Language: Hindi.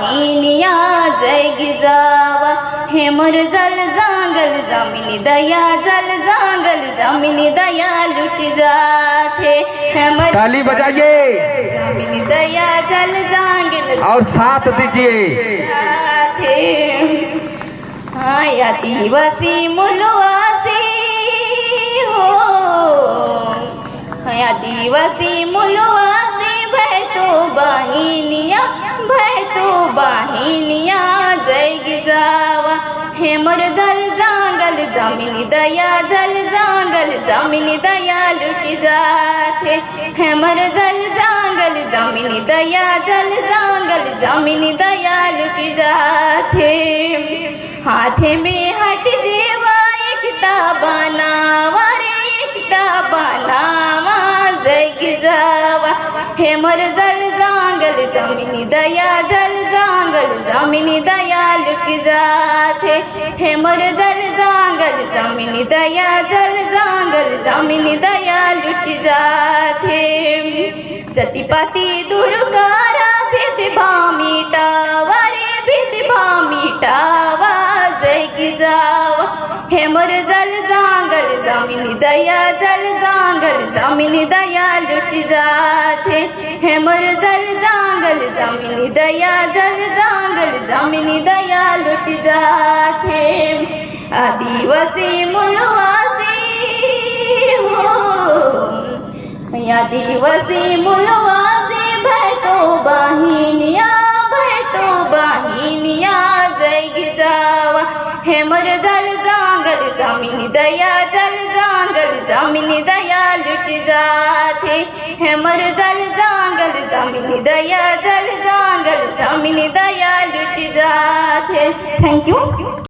वाहिनिया जैगी जावा हेमर जल जांगल जमिनी दया जल जांगल जमिनी दया लुट जाते हेमर ताली बजाइए जमिनी दया जल जांगल और साथ दीजिए। आदिवासी मुलवासी हो आदिवासी मुलवासी भय तो बहिनिया जैगी जावा हेमर जल जांगल जमिनी दया जल जांगल जमिनी दया लुट जाते हेमर जल जांगल जमिनी दया जल जांगल जमिनी दया लुट जाते हाथे में हाथ देवा एकता बनावा रे एकता बनावा जैगी जावा हेमर जल जांगल जमिनी दया जल जांगल जमिनी दया लुट जाते हेमर जल जांगल जमिनी दया जल जांगल जमिनी दया लुट जाते जतिपाती दूर करा भेदभाव मिटावा रे भेदभाव मिटावा जैगी जावा हेमर जल जांगल जमिनी दया जल जांगल जमिनी दया लुट जाते हेमर जल जांगल जमिनी दया जल जांगल जमिनी दया लुट जाते आदिवासी मुलवासी हो आदिवासी मुलवासी भय तो बहिनिया जैगी जावा हेमर जल जांगल जमिनी दया जल जांगल जमिनी दया लुट जाते हेमर जल जांगल जमिनी दया जल जांगल जमिनी दया लुट जाते। Thank you.